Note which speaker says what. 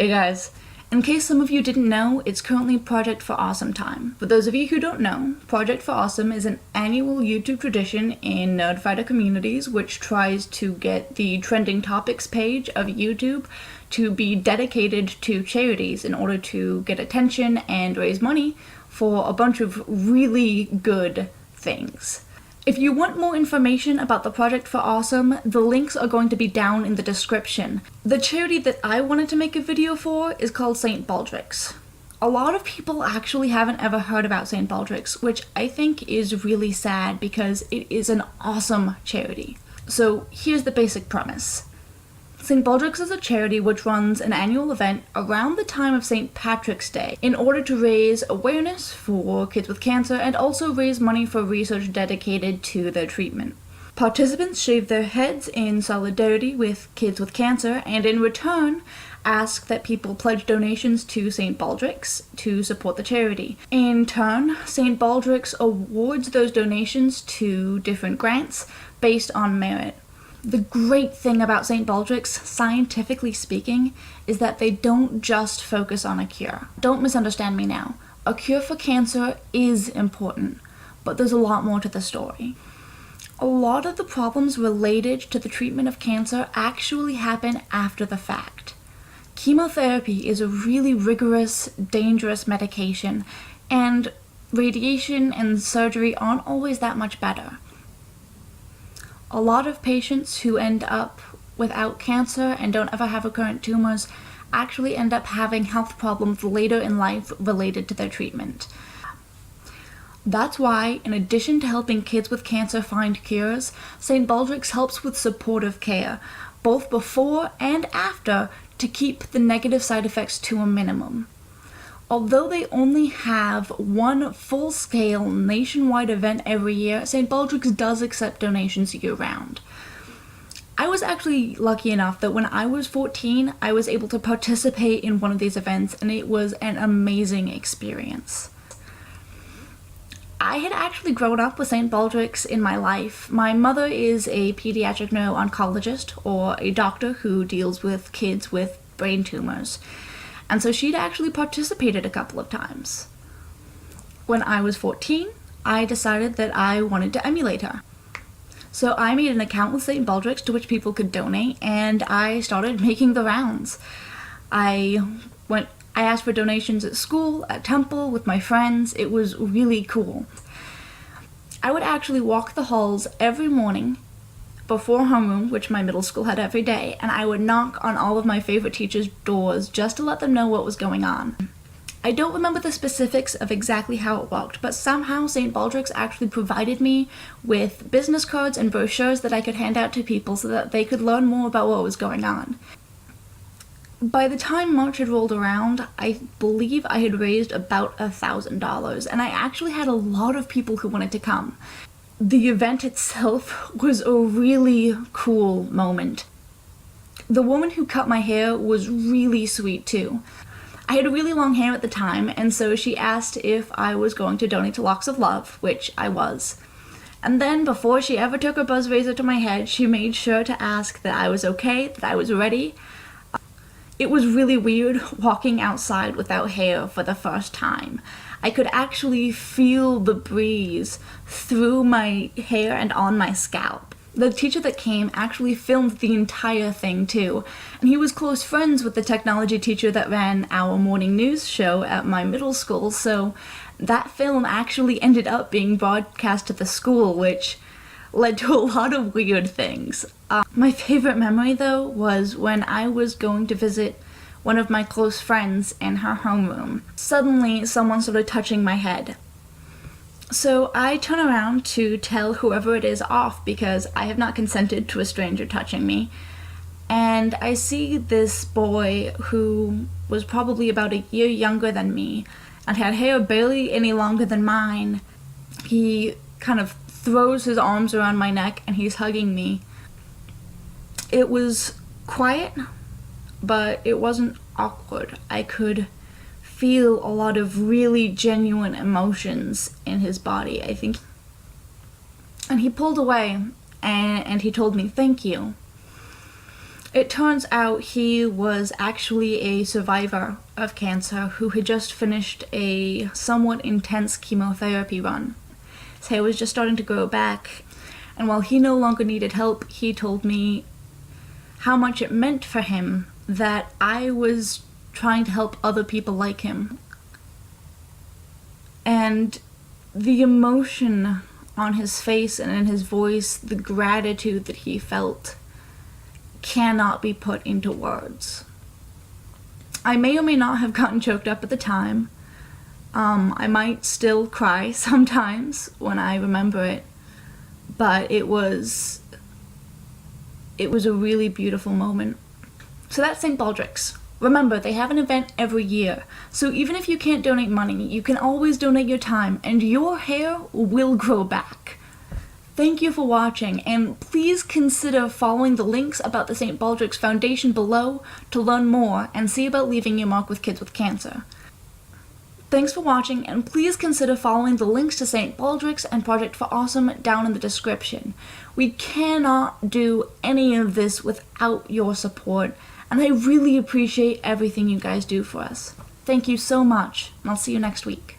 Speaker 1: Hey guys, in case some of you didn't know, it's currently Project for Awesome time. For those of you who don't know, Project for Awesome is an annual YouTube tradition in nerdfighter communities which tries to get the trending topics page of YouTube to be dedicated to charities in order to get attention and raise money for a bunch of really good things. If you want more information about the Project for Awesome, the links are going to be down in the description. The charity that I wanted to make a video for is called St. Baldrick's. A lot of people actually haven't ever heard about St. Baldrick's, which I think is really sad because it is an awesome charity. So here's the basic premise. St. Baldrick's is a charity which runs an annual event around the time of St. Patrick's Day in order to raise awareness for kids with cancer and also raise money for research dedicated to their treatment. Participants shave their heads in solidarity with kids with cancer and in return ask that people pledge donations to St. Baldrick's to support the charity. In turn, St. Baldrick's awards those donations to different grants based on merit. The great thing about St. Baldrick's, scientifically speaking, is that they don't just focus on a cure. Don't misunderstand me now. A cure for cancer is important, but there's a lot more to the story. A lot of the problems related to the treatment of cancer actually happen after the fact. Chemotherapy is a really rigorous, dangerous medication, and radiation and surgery aren't always that much better. A lot of patients who end up without cancer and don't ever have recurrent tumors actually end up having health problems later in life related to their treatment. That's why, in addition to helping kids with cancer find cures, St. Baldrick's helps with supportive care, both before and after, to keep the negative side effects to a minimum. Although they only have one full-scale nationwide event every year, St. Baldrick's does accept donations year-round. I was actually lucky enough that when I was 14, I was able to participate in one of these events, and it was an amazing experience. I had actually grown up with St. Baldrick's in my life. My mother is a pediatric neuro-oncologist, or a doctor who deals with kids with brain tumors. And so she'd actually participated a couple of times. When I was 14, I decided that I wanted to emulate her. So I made an account with St. Baldrick's to which people could donate, and I started making the rounds. I asked for donations at school, at temple, with my friends. It was really cool. I would actually walk the halls every morning before homeroom, which my middle school had every day, and I would knock on all of my favorite teachers' doors just to let them know what was going on. I don't remember the specifics of exactly how it worked, but somehow St. Baldrick's actually provided me with business cards and brochures that I could hand out to people so that they could learn more about what was going on. By the time March had rolled around, I believe I had raised about $1,000, and I actually had a lot of people who wanted to come. The event itself was a really cool moment. The woman who cut my hair was really sweet too. I had really long hair at the time, and so she asked if I was going to donate to Locks of Love, which I was. And then, before she ever took her buzz razor to my head, she made sure to ask that I was okay, that I was ready. It was really weird walking outside without hair for the first time. I could actually feel the breeze through my hair and on my scalp. The teacher that came actually filmed the entire thing too, and he was close friends with the technology teacher that ran our morning news show at my middle school, so that film actually ended up being broadcast to the school, which led to a lot of weird things. My favorite memory though was when I was going to visit one of my close friends in her homeroom. Suddenly, someone started touching my head. So I turn around to tell whoever it is off because I have not consented to a stranger touching me. And I see this boy who was probably about a year younger than me and had hair barely any longer than mine. He kind of throws his arms around my neck and he's hugging me. It was quiet, but it wasn't awkward. I could feel a lot of really genuine emotions in his body, I think. And he pulled away and he told me, "Thank you." It turns out he was actually a survivor of cancer who had just finished a somewhat intense chemotherapy run. His hair was just starting to grow back, and while he no longer needed help, he told me how much it meant for him that I was trying to help other people like him. And the emotion on his face and in his voice, the gratitude that he felt, cannot be put into words. I may or may not have gotten choked up at the time. I might still cry sometimes when I remember it, but it was a really beautiful moment. So that's St. Baldrick's. Remember, they have an event every year, so even if you can't donate money, you can always donate your time, and your hair will grow back. Thank you for watching, and please consider following the links about the St. Baldrick's Foundation below to learn more and see about leaving your mark with kids with cancer. Thanks for watching, and please consider following the links to St. Baldrick's and Project for Awesome down in the description. We cannot do any of this without your support, and I really appreciate everything you guys do for us. Thank you so much, and I'll see you next week.